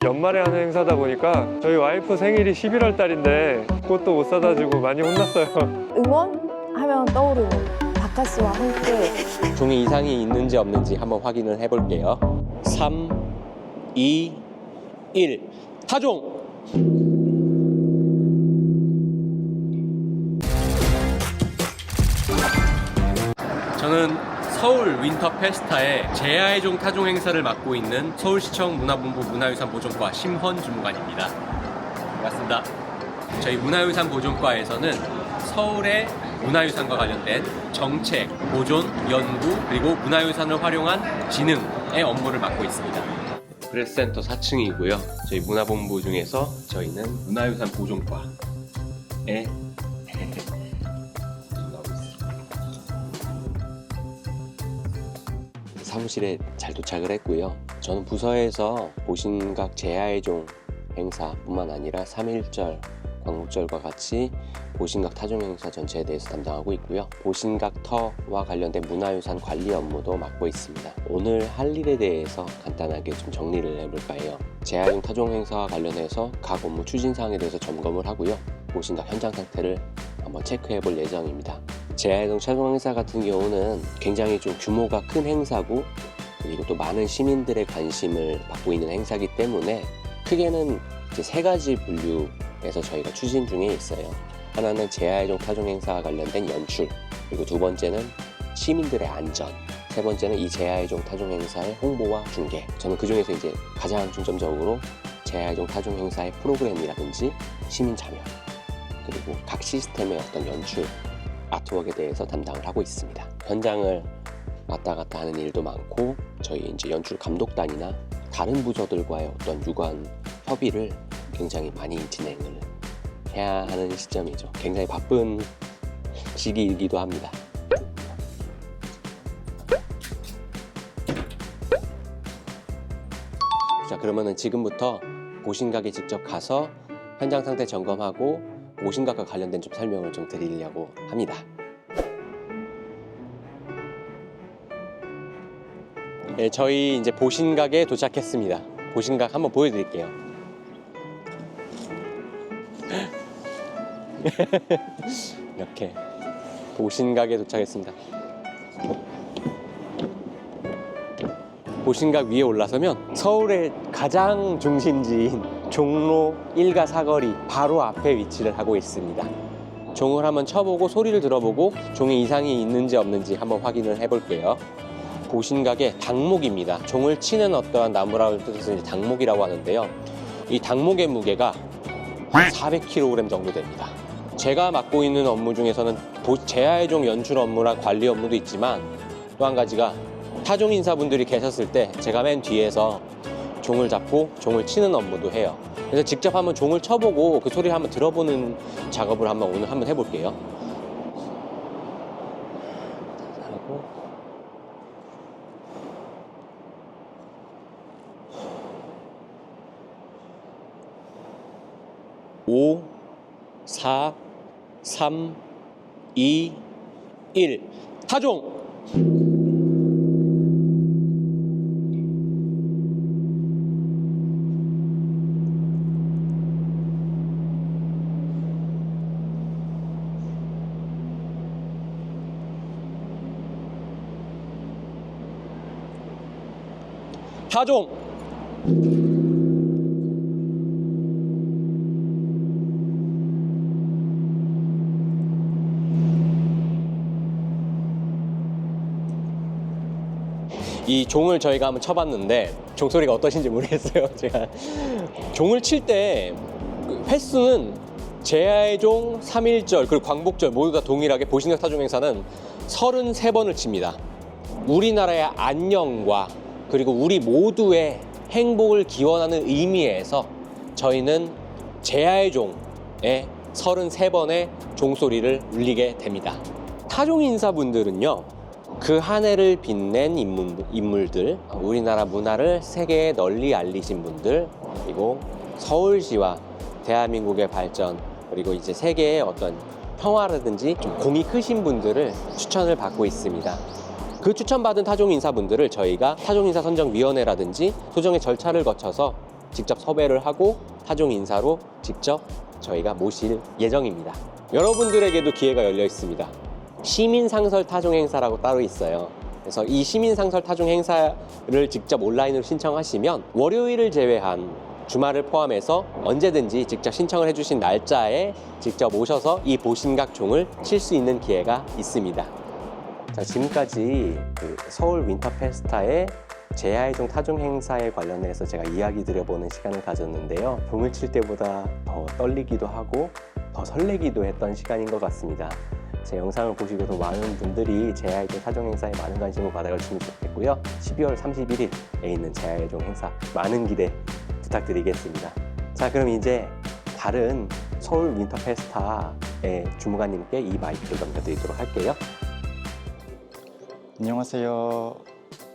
연말에 하는 행사다 보니까 저희 와이프 생일이 11월 달인데 꽃도 못 사다 주고 많이 혼났어요. 응원하면 떠오르는 바카스와 함께 종이 이상이 있는지 없는지 한번 확인을 해볼게요. 3, 2, 1. 타종! 저는 서울 윈터 페스타의 제야의 종 타종 행사를 맡고 있는 서울시청 문화본부 문화유산 보존과 심헌 주무관입니다. 반갑습니다. 저희 문화유산 보존과에서는 서울의 문화유산과 관련된 정책, 보존, 연구, 그리고 문화유산을 활용한 진흥의 업무를 맡고 있습니다. 프레스센터 4층이고요. 저희 문화본부 중에서 저희는 문화유산 보존과에 사무실에 잘 도착을 했고요. 저는 부서에서 보신각 제야의 종 행사뿐만 아니라 3.1절, 광복절과 같이 보신각 타종 행사 전체에 대해서 담당하고 있고요. 보신각 터와 관련된 문화유산 관리 업무도 맡고 있습니다. 오늘 할 일에 대해서 간단하게 좀 정리를 해볼까 해요. 제야종 타종 행사와 관련해서 각 업무 추진 사항에 대해서 점검을 하고요. 보신각 현장 상태를 한번 체크해 볼 예정입니다. 제야종 타종 행사 같은 경우는 굉장히 좀 규모가 큰 행사고, 그리고 또 많은 시민들의 관심을 받고 있는 행사이기 때문에 크게는 이제 세 가지 분류에서 저희가 추진 중에 있어요. 하나는 제야종 타종 행사와 관련된 연출, 그리고 두 번째는 시민들의 안전, 세 번째는 이 제야종 타종 행사의 홍보와 중계. 저는 그 중에서 이제 가장 중점적으로 제야종 타종 행사의 프로그램이라든지 시민 참여, 그리고 각 시스템의 어떤 연출, 아트웍에 대해서 담당을 하고 있습니다. 현장을 왔다 갔다 하는 일도 많고, 저희 이제 연출 감독단이나 다른 부서들과의 어떤 유관 협의를 굉장히 많이 진행을 해야 하는 시점이죠. 굉장히 바쁜 시기이기도 합니다. 자, 그러면은 지금부터 보신각에 직접 가서 현장 상태 점검하고 보신각과 관련된 좀 설명을 좀 드리려고 합니다. 네, 저희 이제 보신각에 도착했습니다. 보신각 한번 보여드릴게요. 이렇게 보신각에 도착했습니다. 보신각 위에 올라서면 서울의 가장 중심지인 종로 1가 사거리 바로 앞에 위치를 하고 있습니다. 종을 한번 쳐보고 소리를 들어보고 종에 이상이 있는지 없는지 한번 확인을 해볼게요. 보신각의 당목입니다. 종을 치는 어떠한 나무라고 뜻해서 이제 당목이라고 하는데요. 이 당목의 무게가 400kg 정도 됩니다. 제가 맡고 있는 업무 중에서는 제야의 종 연출 업무랑 관리 업무도 있지만, 또 한 가지가 타종 인사분들이 계셨을 때 제가 맨 뒤에서 종을 잡고 종을 치는 업무도 해요. 그래서 직접 한번 종을 쳐보고 그 소리를 한번 들어보는 작업을 오늘 한번 해볼게요. 하고 5, 4, 3, 2, 1. 타종! 타종! 이 종을 저희가 한번 쳐봤는데 종소리가 어떠신지 모르겠어요. 제가 종을 칠 때 횟수는 제야의 종, 3.1절 그리고 광복절 모두 다 동일하게 보신각 타종 행사는 33번을 칩니다. 우리나라의 안녕과 그리고 우리 모두의 행복을 기원하는 의미에서 저희는 제야의 종의 33번의 종소리를 울리게 됩니다. 타종 인사분들은요, 그 한 해를 빛낸 인물들, 우리나라 문화를 세계에 널리 알리신 분들, 그리고 서울시와 대한민국의 발전, 그리고 이제 세계의 어떤 평화라든지 좀 공이 크신 분들을 추천을 받고 있습니다. 그 추천받은 타종 인사분들을 저희가 타종 인사 선정위원회라든지 소정의 절차를 거쳐서 직접 섭외를 하고 타종 인사로 직접 저희가 모실 예정입니다. 여러분들에게도 기회가 열려 있습니다. 시민상설 타종 행사라고 따로 있어요. 그래서 이 시민상설 타종 행사를 직접 온라인으로 신청하시면 월요일을 제외한 주말을 포함해서 언제든지 직접 신청을 해주신 날짜에 직접 오셔서 이 보신각 종을 칠 수 있는 기회가 있습니다. 자, 지금까지 그 서울 윈터 페스타의 제야의 종 타종 행사에 관련해서 제가 이야기 드려보는 시간을 가졌는데요. 종을 칠 때보다 더 떨리기도 하고 더 설레기도 했던 시간인 것 같습니다. 제 영상을 보시고도 많은 분들이 제야의 종 타종 행사에 많은 관심을 받아주시면 좋겠고요. 12월 31일에 있는 제야의 종 행사 많은 기대 부탁드리겠습니다. 자, 그럼 이제 다른 서울 윈터 페스타의 주무관님께 이 마이크를 넘겨드리도록 할게요. 안녕하세요.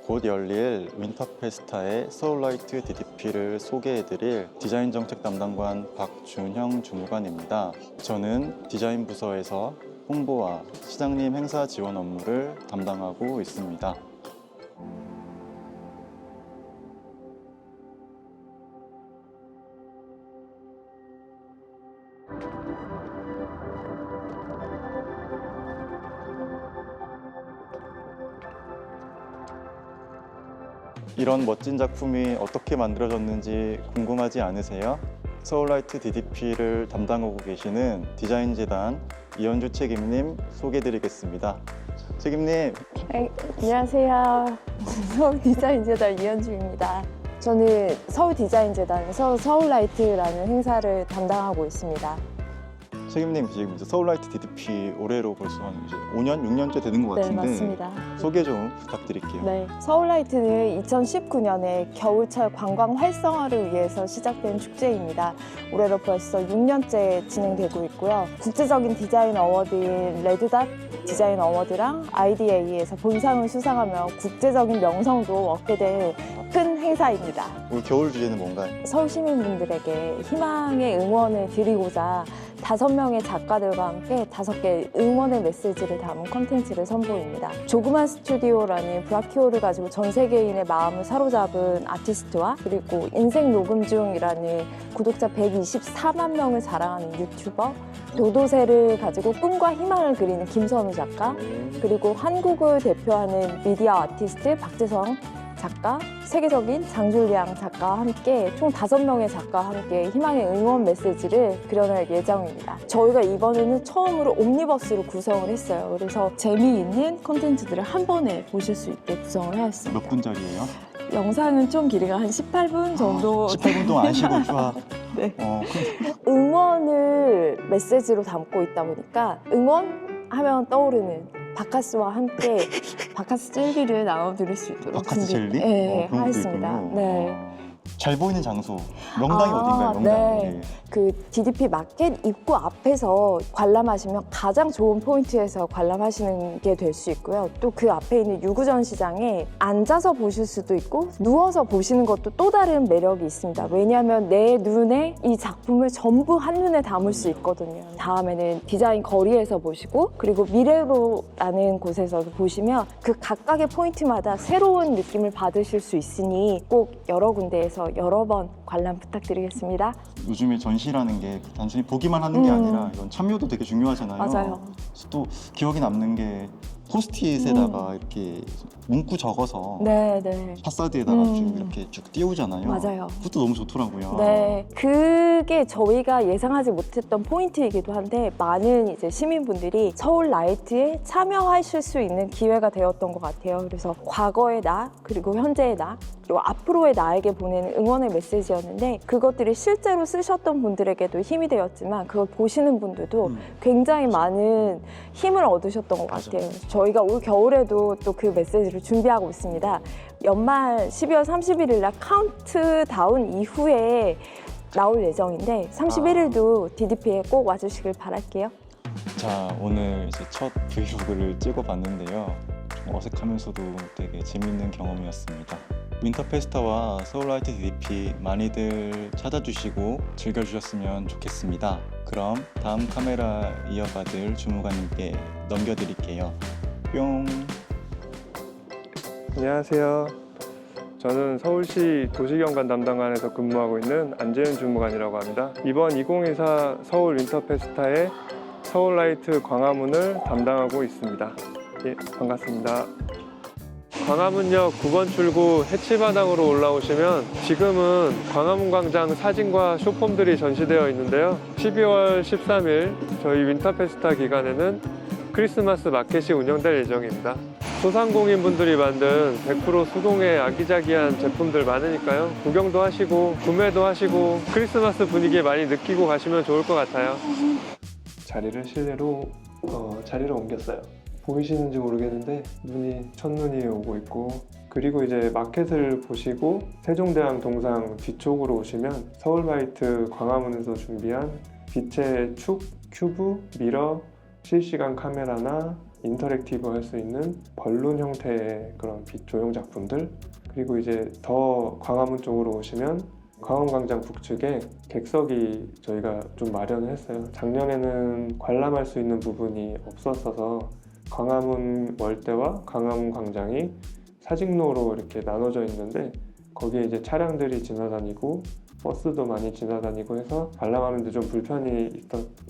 곧 열릴 윈터 페스타의 서울라이트 DDP를 소개해드릴 디자인 정책 담당관 박준형 주무관입니다. 저는 디자인 부서에서 홍보와 시장님 행사 지원 업무를 담당하고 있습니다. 이런 멋진 작품이 어떻게 만들어졌는지 궁금하지 않으세요? 서울라이트 DDP를 담당하고 계시는 디자인재단 이현주 책임님 소개해드리겠습니다. 책임님. 안녕하세요. 서울디자인재단 이현주입니다. 저는 서울디자인재단에서 서울라이트라는 행사를 담당하고 있습니다. 책임님, 지금 이제 서울라이트 DDP 올해로 벌써 한 이제 5년, 6년째 되는 것 네, 같은데 맞습니다. 소개 좀 부탁드릴게요. 네, 서울라이트는 2019년에 겨울철 관광 활성화를 위해서 시작된 축제입니다. 올해로 벌써 6년째 진행되고 있고요. 국제적인 디자인 어워드인 레드닷 디자인 어워드랑 IDA에서 본상을 수상하며 국제적인 명성도 얻게 된 큰 행사입니다. 올 겨울 주제는 뭔가요? 서울 시민분들에게 희망의 응원을 드리고자 5명의 작가들과 함께 5개의 응원의 메시지를 담은 콘텐츠를 선보입니다. 조그만 스튜디오라는 브라키오를 가지고 전 세계인의 마음을 사로잡은 아티스트와 그리고 인생 녹음 중이라는 구독자 124만 명을 자랑하는 유튜버, 도도새를 가지고 꿈과 희망을 그리는 김선우 작가, 그리고 한국을 대표하는 미디어 아티스트 박재성 작가, 세계적인 장줄리앙 작가와 함께 총 5명의 작가와 함께 희망의 응원 메시지를 그려낼 예정입니다. 저희가 이번에는 처음으로 옴니버스로 구성을 했어요. 그래서 재미있는 콘텐츠들을 한 번에 보실 수 있게 구성을 하였습니다. 몇 분짜리예요? 영상은 총 길이가 한 18분 정도 18분 동안 안 쉬고 쫙. 네. 응원을 메시지로 담고 있다 보니까 응원하면 떠오르는 바카스와 함께 바카스 젤리를 나눠드릴 수 있도록 바카스 젤리? 네, 그런 것도 하겠습니다. 있군요. 네. 잘 보이는 장소. 명당이 어딘가요? 명당. 네. 그 DDP 마켓 입구 앞에서 관람하시면 가장 좋은 포인트에서 관람하시는 게 될 수 있고요. 또 그 앞에 있는 유구전 시장에 앉아서 보실 수도 있고 누워서 보시는 것도 또 다른 매력이 있습니다. 왜냐하면 내 눈에 이 작품을 전부 한눈에 담을 수 있거든요. 다음에는 디자인 거리에서 보시고 그리고 미래로라는 곳에서 보시면 그 각각의 포인트마다 새로운 느낌을 받으실 수 있으니 꼭 여러 군데에서 여러 번 관람 부탁드리겠습니다. 요즘에 전시라는 게 단순히 보기만 하는 게 아니라 이런 참여도 되게 중요하잖아요. 맞아요. 그래서 또 기억에 남는 게 포스트잇에다가 이렇게 문구 적어서 네, 네. 파사드에다가 쭉 이렇게 쭉 띄우잖아요. 맞아요. 그것도 너무 좋더라고요. 네, 그게 저희가 예상하지 못했던 포인트이기도 한데 많은 이제 시민분들이 서울 라이트에 참여하실 수 있는 기회가 되었던 것 같아요. 그래서 과거의 나, 그리고 현재의 나, 그리고 앞으로의 나에게 보내는 응원의 메시지였는데 그것들이 실제로 쓰셨던 분들에게도 힘이 되었지만 그걸 보시는 분들도 굉장히 많은 힘을 얻으셨던 것 같아요. 저희가 올 겨울에도 또 그 메시지를 준비하고 있습니다. 연말 12월 31일 날 카운트다운 이후에 나올 예정인데 31일도 DDP에 꼭 와주시길 바랄게요. 자, 오늘 이제 첫 브이로그를 찍어봤는데요. 좀 어색하면서도 되게 재밌는 경험이었습니다. 윈터 페스타와 서울라이트 DDP 많이들 찾아주시고 즐겨주셨으면 좋겠습니다. 그럼 다음 카메라 이어받을 주무관님께 넘겨드릴게요. 뿅. 안녕하세요. 저는 서울시 도시경관 담당관에서 근무하고 있는 안재윤 주무관이라고 합니다. 이번 2024 서울 윈터페스타의 서울라이트 광화문을 담당하고 있습니다. 예, 반갑습니다. 광화문역 9번 출구 해치마당으로 올라오시면 지금은 광화문 광장 사진과 쇼폼들이 전시되어 있는데요. 12월 13일 저희 윈터페스타 기간에는 크리스마스 마켓이 운영될 예정입니다. 소상공인분들이 만든 100% 수동의 아기자기한 제품들 많으니까요. 구경도 하시고 구매도 하시고 크리스마스 분위기 많이 느끼고 가시면 좋을 것 같아요. 자리를 실내로 자리를 옮겼어요. 보이시는지 모르겠는데 눈이 첫눈이 오고 있고, 그리고 이제 마켓을 보시고 세종대왕 동상 뒤쪽으로 오시면 서울바이트 광화문에서 준비한 빛의 축, 큐브, 미러, 실시간 카메라나 인터랙티브 할 수 있는 벌룬 형태의 그런 빛 조형 작품들, 그리고 이제 더 광화문 쪽으로 오시면 광화문광장 북측에 객석이 저희가 좀 마련을 했어요. 작년에는 관람할 수 있는 부분이 없었어서 광화문 월대와 광화문 광장이 사직로로 이렇게 나눠져 있는데, 거기에 이제 차량들이 지나다니고 버스도 많이 지나다니고 해서 관람하는데 좀 불편이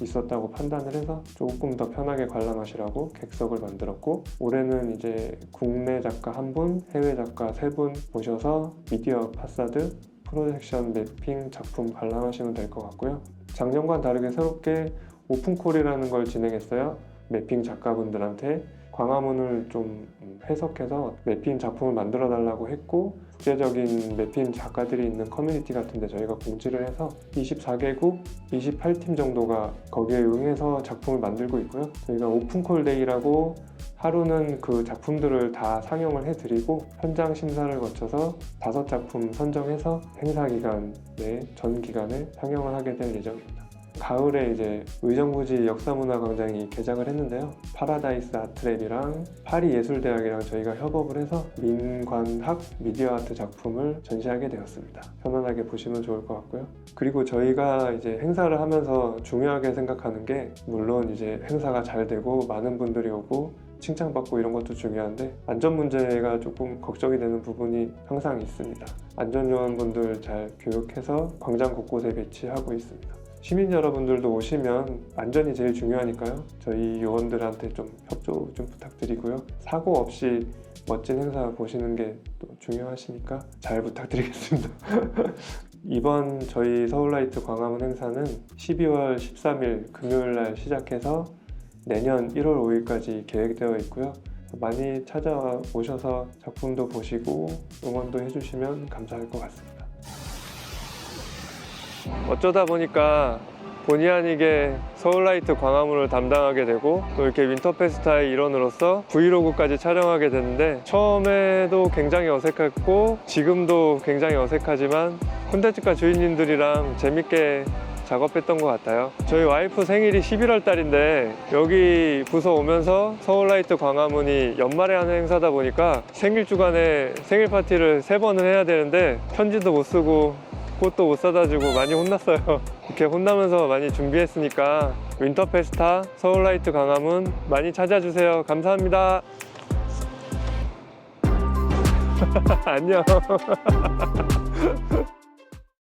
있었다고 판단을 해서 조금 더 편하게 관람하시라고 객석을 만들었고, 올해는 이제 국내 작가 1분, 해외 작가 3분 모셔서 미디어 파사드, 프로젝션 매핑 작품 관람하시면 될 것 같고요. 작년과는 다르게 새롭게 오픈콜이라는 걸 진행했어요. 매핑 작가분들한테 광화문을 좀 해석해서 매핑 작품을 만들어 달라고 했고, 국제적인 매핑 작가들이 있는 커뮤니티 같은데 저희가 공지를 해서 24개국 28팀 정도가 거기에 응해서 작품을 만들고 있고요. 저희가 오픈콜 데이라고 하루는 그 작품들을 다 상영을 해드리고 현장 심사를 거쳐서 5작품 선정해서 행사 기간 내 전 기간에 상영을 하게 될 예정입니다. 가을에 이제 의정부지 역사문화광장이 개장을 했는데요. 파라다이스 아트랩이랑 파리예술대학이랑 저희가 협업을 해서 민관학 미디어 아트 작품을 전시하게 되었습니다. 편안하게 보시면 좋을 것 같고요. 그리고 저희가 이제 행사를 하면서 중요하게 생각하는 게, 물론 이제 행사가 잘 되고 많은 분들이 오고 칭찬받고 이런 것도 중요한데, 안전 문제가 조금 걱정이 되는 부분이 항상 있습니다. 안전요원분들 잘 교육해서 광장 곳곳에 배치하고 있습니다. 시민 여러분들도 오시면 안전이 제일 중요하니까요. 저희 요원들한테 좀 협조 좀 부탁드리고요. 사고 없이 멋진 행사 보시는 게 또 중요하시니까 잘 부탁드리겠습니다. 이번 저희 서울라이트 광화문 행사는 12월 13일 금요일 날 시작해서 내년 1월 5일까지 계획되어 있고요. 많이 찾아오셔서 작품도 보시고 응원도 해주시면 감사할 것 같습니다. 어쩌다 보니까 본의 아니게 서울라이트 광화문을 담당하게 되고, 또 이렇게 윈터페스타의 일원으로서 브이로그까지 촬영하게 됐는데, 처음에도 굉장히 어색했고 지금도 굉장히 어색하지만 콘텐츠과 주인님들이랑 재밌게 작업했던 것 같아요. 저희 와이프 생일이 11월 달인데 여기 부서 오면서 서울라이트 광화문이 연말에 하는 행사다 보니까 생일 주간에 생일 파티를 3번은 해야 되는데 편지도 못 쓰고 꽃도 못 사다 주고 많이 혼났어요. 이렇게 혼나면서 많이 준비했으니까 윈터페스타 서울라이트 광화문 많이 찾아주세요. 감사합니다. 안녕.